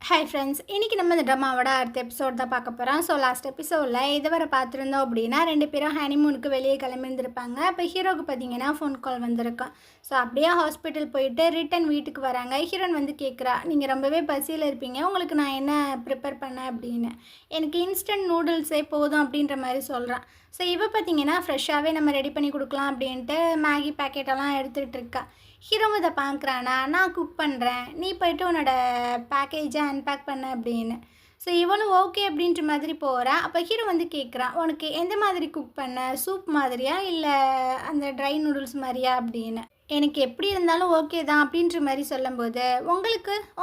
Hi friends, இன்றைக்கி நம்ம இந்த ட்ராமாவோட அடுத்த எபிசோட் தான் பார்க்க போகிறோம். ஸோ லாஸ்ட் எபிசோடில் இதுவரை பார்த்துருந்தோம் அப்படின்னா 2 பேரும் ஹனிமூனுக்கு வெளியே கிளம்பியிருந்திருப்பாங்க. அப்போ ஹீரோவுக்கு பார்த்தீங்கன்னா ஃபோன் கால் வந்திருக்கும். ஸோ அப்படியே ஹாஸ்பிட்டல் போயிட்டு ரிட்டன் வீட்டுக்கு வராங்க. ஹீரோன் வந்து கேட்குறா, நீங்கள் ரொம்பவே பசியில் இருப்பீங்க, உங்களுக்கு நான் என்ன ப்ரிப்பேர் பண்ணேன் அப்படின்னு. எனக்கு இன்ஸ்டன்ட் நூடுல்ஸே போதும் அப்படின்ற மாதிரி சொல்கிறான். ஸோ இவ பார்த்தீங்கன்னா ஃப்ரெஷ்ஷாகவே நம்ம ரெடி பண்ணி கொடுக்கலாம் அப்படின்ட்டு மேகி பேக்கெட்டெல்லாம் எடுத்துகிட்டு இருக்கா. ஹீரோ இதை பார்க்குறானா, நான் குக் பண்ணுறேன், நீ போய்ட்டு உன்னோட பேக்கேஜை அன்பேக் பண்ண அப்படின்னு. ஸோ இவனும் ஓகே அப்படின்ற மாதிரி போகிறான். அப்போ ஹீரோ வந்து கேட்குறான், உனக்கு எந்த மாதிரி குக் பண்ண, சூப் மாதிரியா இல்லை அந்த ட்ரை நூடுல்ஸ் மாதிரியா அப்படின்னு. எனக்கு எப்படி இருந்தாலும் ஓகே தான் அப்படின்ற மாதிரி சொல்லும்போது,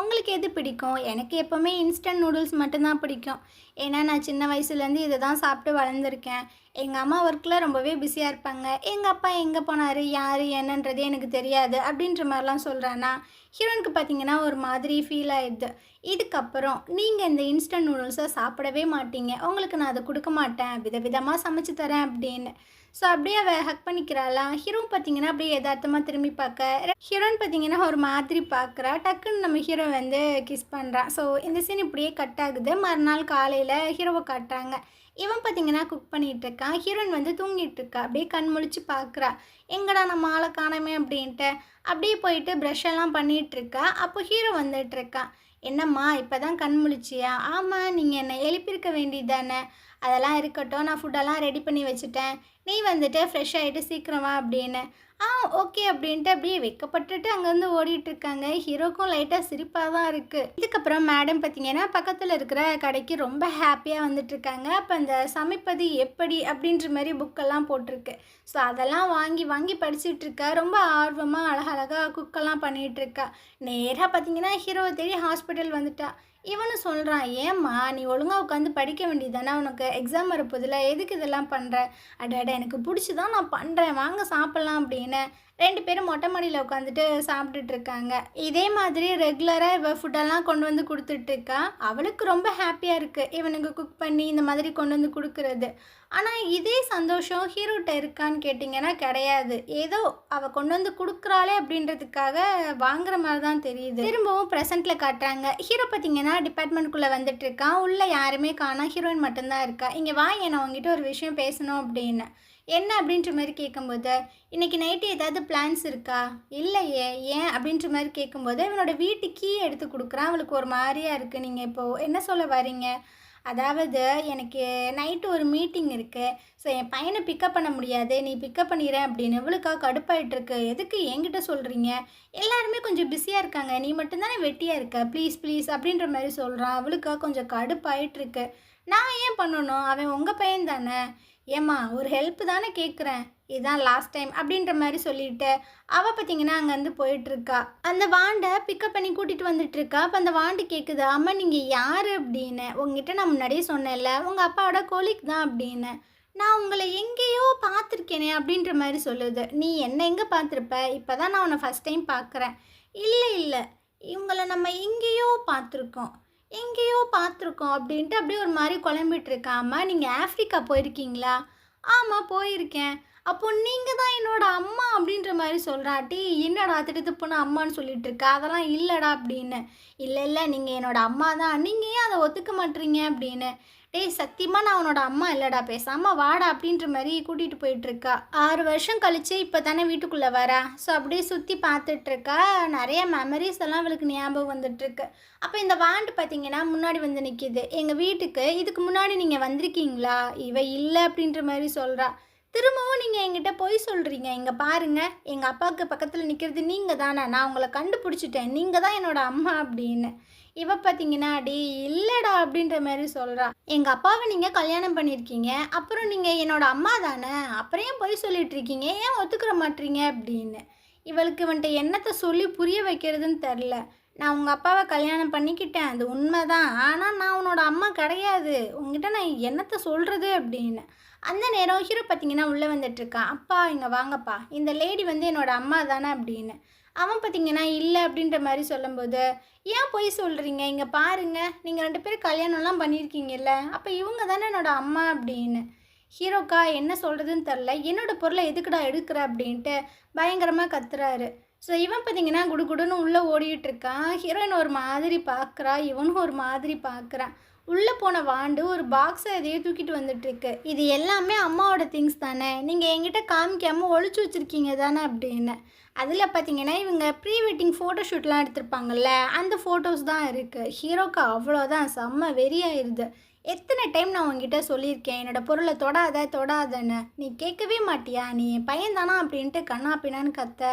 உங்களுக்கு எது பிடிக்கும்? எனக்கு எப்போவுமே இன்ஸ்டன்ட் நூடுல்ஸ் மட்டும்தான் பிடிக்கும். ஏன்னா நான் சின்ன வயசுலேருந்து இதை தான் சாப்பிட்டு வளர்ந்துருக்கேன். எங்கள் அம்மா ஒர்க்கில் ரொம்பவே பிஸியாக இருப்பாங்க. எங்கள் அப்பா எங்கே போனார், யார் என்னன்றதே எனக்கு தெரியாது அப்படின்ற மாதிரிலாம் சொல்கிறானா. ஹீரோனுக்கு பார்த்தீங்கன்னா ஒரு மாதிரி ஃபீல் ஆகிடுது. இதுக்கப்புறம் நீங்கள் இந்த இன்ஸ்டன்ட் நூடுல்ஸை சாப்பிடவே மாட்டீங்க, உங்களுக்கு நான் அதை கொடுக்க மாட்டேன், விதவிதமாக சமைச்சு தரேன் அப்படின்னு. ஸோ அப்படியே அவள் ஹக் பண்ணிக்கிறாளாம். ஹீரோ பார்த்தீங்கன்னா அப்படியே யதார்த்தமாக திரும்பி பார்க்க, ஹீரோன்னு பார்த்தீங்கன்னா ஒரு மாதிரி பார்க்குறா. டக்குன்னு நம்ம ஹீரோ வந்து கிஸ் பண்ணுறான். ஸோ இந்த சீன் இப்படியே கட் ஆகுது. மறுநாள் காலையில் ஹீரோவை காட்டுறாங்க. இவன் பார்த்தீங்கன்னா குக் பண்ணிகிட்டு இருக்கான். ஹீரோயின் வந்து தூங்கிட்டு இருக்கா. அப்படியே கண் முழிச்சு பார்க்குறா, எங்கடா நம்ம ஆளை காணாமே அப்படின்ட்டு. அப்படியே போயிட்டு ப்ரஷ் எல்லாம் பண்ணிகிட்ருக்கா. அப்போ ஹீரோ வந்துட்டுருக்கான். என்னம்மா இப்போ தான் கண் முழிச்சியா? ஆமாம், நீங்கள் என்னை எழுப்பியிருக்க வேண்டியது தானே. அதெல்லாம் இருக்கட்டும், நான் ஃபுட்டெல்லாம் ரெடி பண்ணி வச்சுட்டேன், நீ வந்துட்டு ஃப்ரெஷ் ஆகிட்டு சீக்கிரமா அப்படின்னு. ஓகே அப்படின்ட்டு அப்படியே வெக்கப்பட்டுட்டு அங்கேருந்து ஓடிட்டுருக்காங்க. ஹீரோக்கும் லைட்டாக சிரிப்பாக தான் இருக்குது. இதுக்கப்புறம் மேடம் பார்த்தீங்கன்னா பக்கத்தில் இருக்கிற கடைக்கு ரொம்ப ஹாப்பியாக வந்துட்டுருக்காங்க. அப்போ அந்த சமைப்பது எப்படி அப்படின்ற மாதிரி புக்கெல்லாம் போட்டிருக்கு. ஸோ அதெல்லாம் வாங்கி வாங்கி படிச்சுட்ருக்கா. ரொம்ப ஆர்வமாக அழகழகாக குக்கெல்லாம் பண்ணிகிட்ருக்கா. நேராக பார்த்தீங்கன்னா ஹீரோவை தேடி ஹாஸ்பிட்டல் வந்துட்டா. இவனு சொல்கிறான், ஏம்மா நீ ஒழுங்காக உட்காந்து படிக்க வேண்டியது தானே, உனக்கு எக்ஸாம் வரப்போதில்ல, எதுக்கு இதெல்லாம் பண்ணுற? அட எனக்கு பிடிச்சி தான் நான் பண்ணுறேன், வாங்க சாப்பிட்லாம் அப்படின்னு 2 பேரும் மொட்டை மாடியில் உட்காந்துட்டு சாப்பிட்டுட்டு இருக்காங்க. இதே மாதிரி ரெகுலராக இவள் ஃபுட்டெல்லாம் கொண்டு வந்து கொடுத்துட்ருக்கா. அவளுக்கு ரொம்ப ஹாப்பியாக இருக்குது இவனுக்கு குக் பண்ணி இந்த மாதிரி கொண்டு வந்து கொடுக்குறது. ஆனால் இதே சந்தோஷம் ஹீரோட்ட இருக்கான்னு கேட்டிங்கன்னா கிடையாது. ஏதோ அவள் கொண்டு வந்து கொடுக்குறாளே அப்படின்றதுக்காக வாங்குற மாதிரி தான் தெரியுது. திரும்பவும் ப்ரெசென்ட்டில் காட்டுறாங்க. ஹீரோ பார்த்தீங்கன்னா டிபார்ட்மெண்ட்குள்ளே வந்துட்டு இருக்கான். உள்ளே யாருமே காணா, ஹீரோயின் மட்டும்தான் இருக்கா. இங்கே வா, நான் உங்ககிட்ட ஒரு விஷயம் பேசணும் அப்படின்னு. என்ன அப்படின்ற மாதிரி கேட்கும்போது, இன்றைக்கி நைட்டு ஏதாவது பிளான்ஸ் இருக்கா? இல்லையே, ஏன் அப்படின்ற மாதிரி கேட்கும்போது, இவனோட வீட்டு கீ எடுத்து கொடுக்குறான். அவளுக்கு ஒரு மாதிரியாக இருக்குது. நீங்கள் இப்போது என்ன சொல்ல வரீங்க? அதாவது எனக்கு நைட்டு ஒரு மீட்டிங் இருக்குது, ஸோ என் பையனை பிக்கப் பண்ண முடியாது, நீ பிக்கப் பண்ணிடுறேன் அப்படின்னு. இவளுக்காக கடுப்பாயிட்ருக்கு. எதுக்கு என்கிட்ட சொல்கிறீங்க? எல்லாருமே கொஞ்சம் பிஸியாக இருக்காங்க, நீ மட்டும்தானே வெட்டியாக இருக்க, ப்ளீஸ் ப்ளீஸ் அப்படின்ற மாதிரி சொல்கிறான். அவளுக்காக கொஞ்சம் கடுப்பாயிட்ருக்கு. நான் ஏன் பண்ணணும்? அவன் உங்கள் பையன் தானே. ஏம்மா ஒரு ஹெல்ப் தானே கேட்குறேன், இதுதான் லாஸ்ட் டைம் அப்படின்ற மாதிரி சொல்லிட்டு அவள் பார்த்தீங்கன்னா அங்கேருந்து போயிட்டுருக்கா. அந்த வாண்டை பிக்கப் பண்ணி கூட்டிகிட்டு வந்துட்டுருக்கா. அப்போ அந்த வாண்டு கேட்குது, அம்மா நீங்கள் யார் அப்படின்னு. உங்ககிட்ட நான் முன்னாடியே சொன்னேன்ல, உங்கள் அப்பாவோட கொலிக் தான் அப்படின்னு. நான் உங்களை எங்கேயோ பார்த்துருக்கேனே அப்படின்ற மாதிரி சொல்லுது. நீ என்ன எங்கே பார்த்துருப்ப? இப்போ தான் நான் உன்னை ஃபஸ்ட் டைம் பார்க்குறேன். இல்லை இல்லை, இவங்களை நம்ம எங்கேயோ பார்த்துருக்கோம் அப்படின்ட்டு அப்படியே ஒரு மாதிரி குழம்பிட்டுருக்காம்மா. நீங்கள் ஆஃப்ரிக்கா போயிருக்கீங்களா? ஆமாம் போயிருக்கேன். அப்போ நீங்கள் தான் என்னோட அம்மா அப்படின்ற மாதிரி சொல்கிறாட்டி, என்னடா திடுத்துப்புன்னு அம்மான்னு சொல்லிட்டு இருக்கா? அதெல்லாம் இல்லைடா அப்படின்னு. இல்லை நீங்கள் என்னோட அம்மா தான், நீங்கள் ஏன் அதை ஒத்துக்க மாட்டீங்க அப்படின்னு. டேய் சத்தியமாக நான் உன்னோட அம்மா இல்லைடா, பேசாமல் வாடா அப்படின்ற மாதிரி கூட்டிகிட்டு போயிட்டுருக்கா. 6 வருஷம் கழித்து இப்போ தானே வீட்டுக்குள்ளே வரா. ஸோ அப்படியே சுற்றி பார்த்துட்ருக்கா. நிறைய மெமரிஸ் எல்லாம் அவளுக்கு ஞாபகம் வந்துட்டுருக்கு. அப்போ இந்த வாண்டு பார்த்தீங்கன்னா முன்னாடி வந்து நிற்கிது. எங்கள் வீட்டுக்கு இதுக்கு முன்னாடி நீங்கள் வந்திருக்கீங்களா? இவ இல்லை அப்படின்ற மாதிரி சொல்கிறா. திரும்பவும் நீங்கள் என்கிட்ட போய் சொல்கிறீங்க. இங்கே பாருங்கள், எங்கள் அப்பாவுக்கு பக்கத்தில் நிற்கிறது நீங்கள் தானே, நான் உங்களை கண்டுபிடிச்சிட்டேன், நீங்கள் தான் என்னோடய அம்மா அப்படின்னு. இவ பார்த்தீங்கன்னா அடி இல்லைடா அப்படின்ற மாதிரி சொல்கிறா. எங்கள் அப்பாவை நீங்கள் கல்யாணம் பண்ணியிருக்கீங்க, அப்புறம் நீங்கள் என்னோட அம்மா தானே, அப்புறம் ஏன் போய் சொல்லிட்டு இருக்கீங்க, ஏன் ஒத்துக்கிற மாட்டீங்க அப்படின்னு. இவளுக்கு வந்துட்டு என்னத்தை சொல்லி புரிய வைக்கிறதுன்னு தெரில. நான் உங்கள் அப்பாவை கல்யாணம் பண்ணிக்கிட்டேன், அது உண்மை தான், ஆனால் நான் உன்னோட அம்மா கிடையாது, உங்ககிட்ட நான் என்னத்தை சொல்கிறது அப்படின்னு. அந்த நேரம் ஹீரோ பார்த்தீங்கன்னா உள்ளே வந்துட்டுருக்கான். அப்பா இங்கே வாங்கப்பா, இந்த லேடி வந்து என்னோடய அம்மா தானே அப்படின்னு. அவன் பார்த்தீங்கன்னா இல்லை அப்படின்ற மாதிரி சொல்லும்போது, ஏன் போய் சொல்கிறீங்க, இங்கே பாருங்கள், நீங்கள் 2 பேரும் கல்யாணம்லாம் பண்ணியிருக்கீங்கல்ல, அப்போ இவங்க தானே என்னோடய அம்மா அப்படின்னு. ஹீரோக்கா என்ன சொல்கிறதுன்னு தெரில. என்னோடய பொருளை எதுக்குடா எடுக்கிற அப்படின்ட்டு பயங்கரமாக கத்துறாரு. ஸோ இவன் பார்த்தீங்கன்னா குடுகுடுன்னு உள்ளே ஓடிட்டுருக்கான். ஹீரோயின் ஒரு மாதிரி பார்க்குறா, இவனும் ஒரு மாதிரி பார்க்குறான். உள்ளே போன வாண்டு ஒரு பாக்ஸை எதையோ தூக்கிட்டு வந்துட்டுருக்கு. இது எல்லாமே அம்மாவோட திங்ஸ் தானே, நீங்கள் என்கிட்ட காமிக்காமல் ஒளிச்சு வச்சுருக்கீங்க தானே அப்படின்னு. அதில் பார்த்தீங்கன்னா இவங்க ப்ரீ வெட்டிங் ஃபோட்டோ ஷூட்லாம் எடுத்திருப்பாங்கல்ல, அந்த ஃபோட்டோஸ் தான் இருக்குது. ஹீரோக்கு அவ்வளோதான் செம்ம வெறியாயிருது. எத்தனை டைம் நான் உங்ககிட்ட சொல்லியிருக்கேன் என்னோடய பொருளை தொடாத தொடாதன்னு, நீ கேட்கவே மாட்டியா, நீ என் பையன் தானா அப்படின்ட்டு கண்ணா பின்னான்னு கத்த.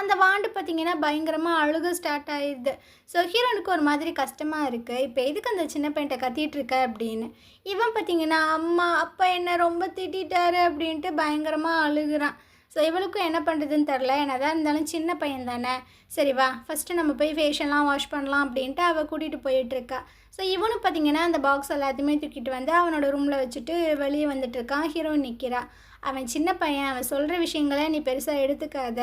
அந்த வாண்டு பார்த்திங்கன்னா பயங்கரமாக அழுக ஸ்டார்ட் ஆகிடுது. ஸோ ஹீரோனுக்கு ஒரு மாதிரி கஷ்டமாக இருக்குது. இப்போ எதுக்கு அந்த சின்ன பையன்ட்ட கத்திட்டு இருக்க அப்படின்னு. இவன் பார்த்திங்கன்னா அம்மா அப்பா என்னை ரொம்ப திட்டாரு அப்படின்ட்டு பயங்கரமாக அழுகுறான். ஸோ இவளுக்கும் என்ன பண்ணுறதுன்னு தெரில. என்னதான் இருந்தாலும் சின்ன பையன் தானே, சரி வா ஃபஸ்ட்டு நம்ம போய் ஃபேஷியல்லாம் வாஷ் பண்ணலாம் அப்படின்ட்டு அவள் கூட்டிகிட்டு போயிட்டுருக்கா. ஸோ இவனும் பார்த்திங்கன்னா அந்த பாக்ஸ் எல்லாத்தையுமே தூக்கிட்டு வந்து அவனோட ரூமில் வச்சுட்டு வெளியே வந்துட்டுருக்கான். ஹீரோயின் நிற்கிறா. அவன் சின்ன பையன், அவன் சொல்கிற விஷயங்களை நீ பெருசாக எடுத்துக்காத,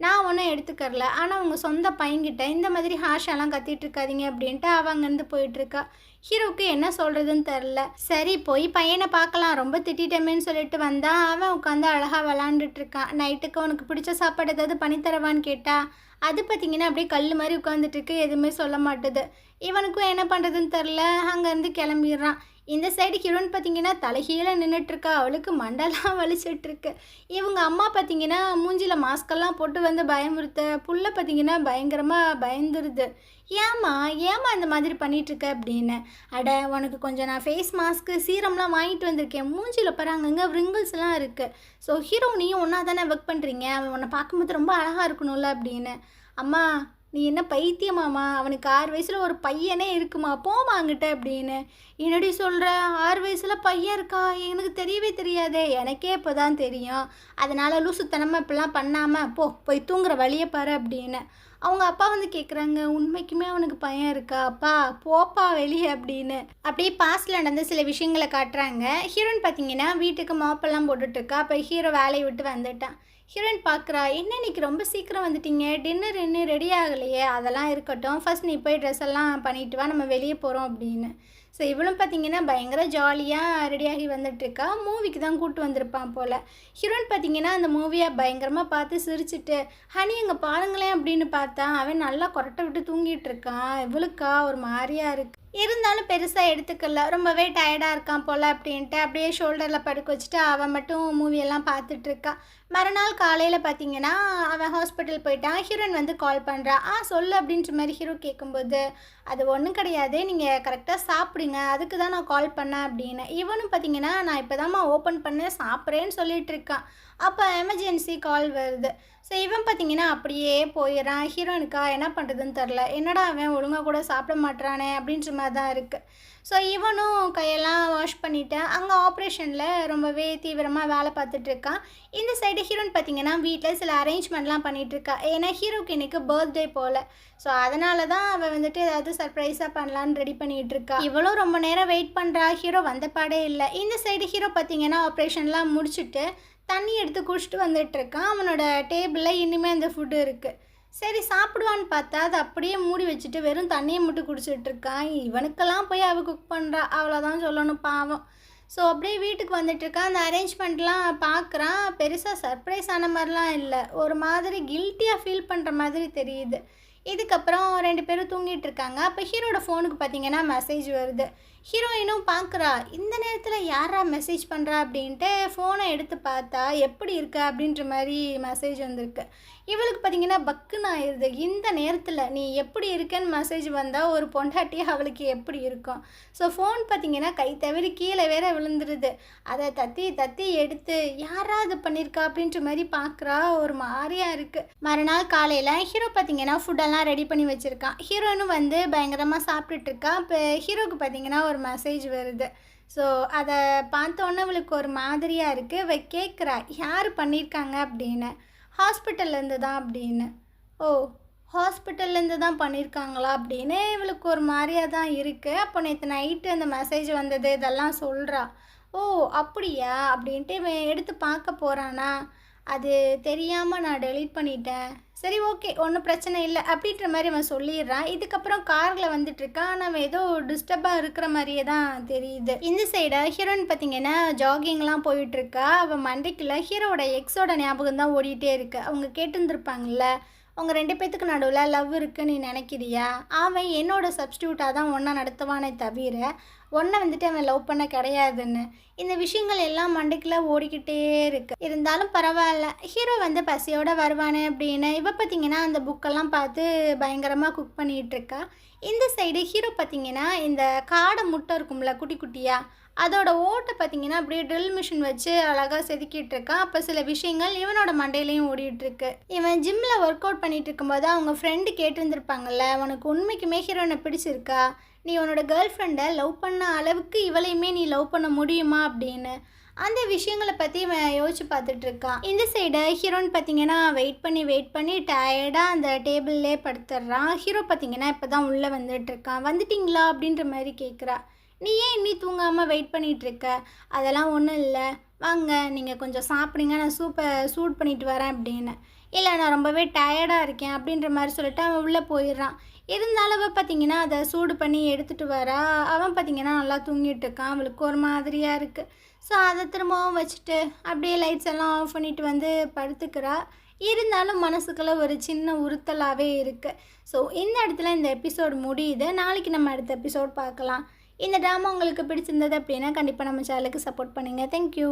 நான் ஒன்றும் எடுத்துக்கறல, ஆனால் உங்கள் சொந்த பையன்கிட்ட இந்த மாதிரி ஹாஷாலாம் கத்திட்டு இருக்காதீங்க அப்படின்ட்டு அவன் அங்கேருந்து போயிட்டுருக்கா. ஹீரோவுக்கு என்ன சொல்கிறதுன்னு தெரில. சரி போய் பையனை பார்க்கலாம், ரொம்ப திட்டமேன்னு சொல்லிட்டு வந்தான். அவன் உட்காந்து அழகாக விளாண்டுட்டுருக்கான். நைட்டுக்கு உனக்கு பிடிச்ச சாப்பாடு ஏதாவது பண்ணித்தரவான்னு கேட்டா, அது பார்த்திங்கன்னா அப்படியே கல் மாதிரி உட்காந்துட்டுருக்கு, எதுவுமே சொல்ல மாட்டுது. இவனுக்கும் என்ன பண்ணுறதுன்னு தெரில, அங்கேருந்து கிளம்பிடுறான். இந்த சைடு ஹீரோயின் பார்த்திங்கன்னா தலைகீழ நின்றுட்டுருக்கா. அவளுக்கு மண்டெல்லாம் வலிச்சிட்ருக்கு. இவங்க அம்மா பார்த்திங்கன்னா மூஞ்சியில் மாஸ்கெல்லாம் போட்டு வந்து பயமுறுத்த, புள்ள பார்த்திங்கன்னா பயங்கரமாக பயந்துருது. ஏம்மா இந்த மாதிரி பண்ணிகிட்ருக்க அப்படின்னு. அட உனக்கு கொஞ்சம் நான் ஃபேஸ் மாஸ்க்கு சீரம்லாம் வாங்கிட்டு வந்திருக்கேன், மூஞ்சியில் பாரு அங்கங்கே ரிங்கிள்ஸ்லாம் இருக்குது. ஸோ ஹீரோனையும் ஒன்றா தானே ஒர்க் பண்ணுறீங்க, அவன் உன்னை பார்க்கும்போது ரொம்ப அழகாக இருக்கணும்ல அப்படின்னு. அம்மா நீ என்ன பைத்தியமாம்மா, அவனுக்கு 6 வயசில் ஒரு பையனே இருக்குமா, போமா அங்கிட்ட அப்படின்னு. என்னடி சொல்கிற, 6 வயசில் பையன் இருக்கா, எனக்கு தெரியவே தெரியாதே, எனக்கே இப்போ தான் தெரியும், அதனால் லூசுத்தனமாக இப்படிலாம் பண்ணாமல் போய் தூங்குற வழியை பாரு அப்படின்னு. அவங்க அப்பா வந்து கேட்குறாங்க, உண்மைக்குமே அவனுக்கு பையன் இருக்கா, அப்பா போப்பா வெளியே அப்படின்னு. அப்படியே பாஸ்டில் நடந்த சில விஷயங்களை காட்டுறாங்க. ஹீரோயின் பார்த்தீங்கன்னா வீட்டுக்கு மாப்பெல்லாம் போட்டுட்ருக்கா. அப்போ ஹீரோ வேலையை விட்டு வந்துட்டான். ஹீரோயின் பார்க்குறா, என்ன இன்றைக்கி ரொம்ப சீக்கிரம் வந்துட்டீங்க, டின்னர் இன்னும் ரெடி ஆகலையே, அதெல்லாம் இருக்கட்டும், ஃபஸ்ட் நீ போய் ட்ரெஸ் எல்லாம் பண்ணிட்டு வா, நம்ம வெளியே போகிறோம் அப்படின்னு. ஸோ இவளும் பார்த்திங்கன்னா பயங்கர ஜாலியாக ரெடியாகி வந்துட்டுருக்கா. மூவிக்கு தான் கூப்பிட்டு வந்திருப்பான் போல். ஹீரோயின் பார்த்திங்கன்னா அந்த மூவியை பயங்கரமாக பார்த்து சிரிச்சுட்டு, ஹனி அங்கே பாருங்களேன் அப்படின்னு பார்த்தா அவன் நல்லா கொரட்டை விட்டு தூங்கிட்டு இருக்கான். இவளுக்கா ஒரு மாதிரியாக இருக்குது. இருந்தாலும் பெருசாக எடுத்துக்கல, ரொம்பவே டயர்டாக இருக்கான் போல் அப்படின்ட்டு அப்படியே ஷோல்டரில் படுக்க வச்சுட்டு அவன் மட்டும் மூவியெல்லாம் பார்த்துட்ருக்கா. மறுநாள் காலையில் பார்த்தீங்கன்னா அவன் ஹாஸ்பிட்டல் போயிட்டான். ஹீரோயின் வந்து கால் பண்ணுறா. சொல்லு அப்படின்ற மாதிரி ஹீரோ கேட்கும்போது, அது ஒன்றும் கிடையாது, நீங்கள் கரெக்டாக சாப்பிடுங்க, அதுக்கு தான் நான் கால் பண்ணேன் அப்படின்னு. இவனும் பார்த்தீங்கன்னா நான் இப்போ தான்மா ஓப்பன் பண்ணேன் சாப்பிட்றேன்னு சொல்லிட்டு இருக்கான். அப்போ எமர்ஜென்சி கால் வருது. ஸோ இவன் பார்த்தீங்கன்னா அப்படியே போயிடறான். ஹீரோனுக்கா என்ன பண்ணுறதுன்னு தெரில, என்னடா அவன் ஒழுங்காக கூட சாப்பிட மாட்டானே அப்படின்ற மாதிரி தான் இருக்குது. ஸோ இவனும் கையெல்லாம் வாஷ் பண்ணிவிட்டேன். அங்கே ஆப்ரேஷனில் ரொம்பவே தீவிரமாக வேலை பார்த்துட்ருக்கான். இந்த சைடு ஹீரோயின் பார்த்திங்கன்னா வீட்டில் சில அரேஞ்ச்மெண்ட்லாம் பண்ணிகிட்ருக்கா. ஏன்னா ஹீரோக்கு இன்றைக்கி பர்த்டே போல். ஸோ அதனால தான் அவள் வந்துட்டு ஏதாவது சர்ப்ரைஸாக பண்ணலான்னு ரெடி பண்ணிகிட்ருக்கா. இவளும் ரொம்ப நேரம் வெயிட் பண்ணுறா. ஹீரோ வந்த பாடே இல்லை. இந்த சைடு ஹீரோ பார்த்திங்கன்னா ஆப்ரேஷன்லாம் முடிச்சுட்டு தண்ணி எடுத்து குடிச்சிட்டு வந்துட்டுருக்கான். அவனோட டேபிளில் இனிமேல் அந்த ஃபுட்டு இருக்குது. சரி சாப்பிடுவான்னு பார்த்தா அதை அப்படியே மூடி வச்சுட்டு வெறும் தண்ணியை மட்டும் குடிச்சிட்ருக்கான். இவனுக்கெல்லாம் போய் அவள் குக் பண்ணுறா, அவ்வளோதான் சொல்லணும் பாவம். ஸோ அப்படியே வீட்டுக்கு வந்துட்டுருக்கான். அந்த அரேஞ்ச்மெண்ட்லாம் பார்க்குறான். பெருசாக சர்ப்ரைஸ் ஆன மாதிரிலாம் இல்லை, ஒரு மாதிரி கில்ட்டியாக ஃபீல் பண்ணுற மாதிரி தெரியுது. இதுக்கப்புறம் 2 பேரும் தூங்கிட்டு இருக்காங்க. அப்போ ஹீரோட ஃபோனுக்கு பார்த்தீங்கன்னா மெசேஜ் வருது. ஹீரோயினும் பார்க்குறா, இந்த நேரத்தில் யாரா மெசேஜ் பண்ணுறா அப்படின்ட்டு ஃபோனை எடுத்து பார்த்தா எப்படி இருக்க அப்படின்ற மாதிரி மெசேஜ் வந்திருக்கு. இவளுக்கு பார்த்தீங்கன்னா பக்குன்னு ஆயிடுது. இந்த நேரத்தில் நீ எப்படி இருக்கேன்னு மெசேஜ் வந்தால் ஒரு பொண்டாட்டி அவளுக்கு எப்படி இருக்கும். ஸோ ஃபோன் பார்த்தீங்கன்னா கை தவறி கீழே வேற விழுந்துருது. அதை தத்தி எடுத்து யாரா இது பண்ணியிருக்கா அப்படின்ற மாதிரி பார்க்குறா. ஒரு மாதிரியாக இருக்குது. மறுநாள் காலையில் ஹீரோ பார்த்தீங்கன்னா ஃபுட்டெல்லாம் ரெடி பண்ணி வச்சுருக்கான். ஹீரோயினும் வந்து பயங்கரமாக சாப்பிட்டுட்ருக்கா. இப்போ ஹீரோக்கு பார்த்தீங்கன்னா ஒரு மெசேஜ் வருது. ஸோ அதை பார்த்தோன்னே அவளுக்கு ஒரு மாதிரியாக இருக்குது. அவ கேட்குறா யார் பண்ணியிருக்காங்க அப்படின்னு. ஹாஸ்பிட்டல்லேருந்து தான் அப்படின்னு. ஓ ஹாஸ்பிட்டல்லேருந்து தான் பண்ணியிருக்காங்களா அப்படின்னு இவளுக்கு ஒரு மாதிரியாக தான் இருக்குது. அப்போ நேற்று நைட்டு அந்த மெசேஜ் வந்தது இதெல்லாம் சொல்கிறா. ஓ அப்படியா அப்படின்ட்டு இவன் எடுத்து பார்க்க போகிறானா, அது தெரியாமல் நான் டெலீட் பண்ணிட்டேன், சரி ஓகே ஒன்றும் பிரச்சனை இல்லை அப்படின்ற மாதிரி அவன் சொல்லிடுறான். இதுக்கப்புறம் காரில் வந்துட்டுருக்கான். ஆனால் அவன் ஏதோ டிஸ்டர்பாக இருக்கிற மாதிரியே தான் தெரியுது. இந்த சைடை ஹீரோயின் பார்த்தீங்கன்னா ஜாகிங்லாம் போயிட்டுருக்கா. அவன் மண்டைக்குள்ள ஹீரோட எக்ஸோட ஞாபகம் தான் ஓடிட்டே இருக்கு. அவங்க கேட்டுருந்துருப்பாங்கல்ல, உங்கள் 2 பேத்துக்கு நடுவில் லவ் இருக்குன்னு நீ நினைக்கிறியா? அவன் என்னோட சப்ஸ்டியூட்டாக தான் ஒன்றா நடத்துவானே தவிர ஒன்றை வந்துட்டு அவன் லவ் பண்ண கிடையாதுன்னு. இந்த விஷயங்கள் எல்லாம் மண்டைக்குள்ளே ஓடிக்கிட்டே இருக்கு. இருந்தாலும் பரவாயில்ல, ஹீரோ வந்து பசியோடு வருவானே அப்படின்னு இவ பார்த்திங்கன்னா அந்த புக்கெல்லாம் பார்த்து பயங்கரமாக குக் பண்ணிகிட்ருக்கா. இந்த சைடு ஹீரோ பார்த்திங்கன்னா இந்த காடை முட்டை இருக்கும்ல குட்டி குட்டியாக, அதோட ஓட்டை பார்த்திங்கன்னா அப்படியே ட்ரில் மிஷின் வச்சு அழகாக செதுக்கிட்டு இருக்கான். அப்போ சில விஷயங்கள் இவனோட மண்டையிலையும் ஓடிட்டுருக்கு. இவன் ஜிம்மில் ஒர்க் அவுட் பண்ணிகிட்டு இருக்கும்போது அவங்க ஃப்ரெண்டு கேட்டிருந்துருப்பாங்கல்ல, உனக்கு உண்மைக்குமே ஹீரோனை பிடிச்சிருக்கா, நீ உன்னோட கேர்ள் ஃப்ரெண்டை லவ் பண்ண அளவுக்கு இவளையுமே நீ லவ் பண்ண முடியுமா அப்படின்னு. அந்த விஷயங்களை பற்றி இவன் யோசிச்சு பார்த்துட்ருக்கான். இந்த சைடு ஹீரோன்னு பார்த்தீங்கன்னா வெயிட் பண்ணி டயர்டாக அந்த டேபிள்லே படுத்துடுறான். ஹீரோ பார்த்தீங்கன்னா இப்போ தான் உள்ளே வந்துட்டுருக்கான். வந்துட்டிங்களா அப்படின்ற மாதிரி கேட்குறா. நீ ஏன் இன்னி தூங்காமல் வெயிட் பண்ணிகிட்ருக்க? அதெல்லாம் ஒன்றும் இல்லை, வாங்க நீங்கள் கொஞ்சம் சாப்பிடுங்க, நான் சூப்பை சூட் பண்ணிட்டு வரேன் அப்படின்னு. இல்லை நான் ரொம்பவே டயர்டாக இருக்கேன் அப்படின்ற மாதிரி சொல்லிட்டு அவன் உள்ளே போயிடுறான். இருந்தாலும் அவள் பார்த்தீங்கன்னா அதை சூடு பண்ணி எடுத்துகிட்டு வரா. அவன் பார்த்தீங்கன்னா நல்லா தூங்கிட்டு இருக்கான். அவளுக்கு ஒரு மாதிரியாக இருக்குது. ஸோ அதை திரும்பவும் வச்சுட்டு அப்படியே லைட்ஸ் எல்லாம் ஆஃப் பண்ணிட்டு வந்து படுத்துக்கிறா. இருந்தாலும் மனசுக்குள்ளே ஒரு சின்ன உறுத்தலாகவே இருக்குது. ஸோ இந்த இடத்துல இந்த எபிசோடு முடியுது. நாளைக்கு நம்ம அடுத்த எபிசோட் பார்க்கலாம். இந்த ட்ராமா உங்களுக்கு பிடிச்சிருந்தது அப்படின்னா கண்டிப்பாக நம்ம சேனலுக்கு சப்போர்ட் பண்ணுங்கள். தேங்க்யூ.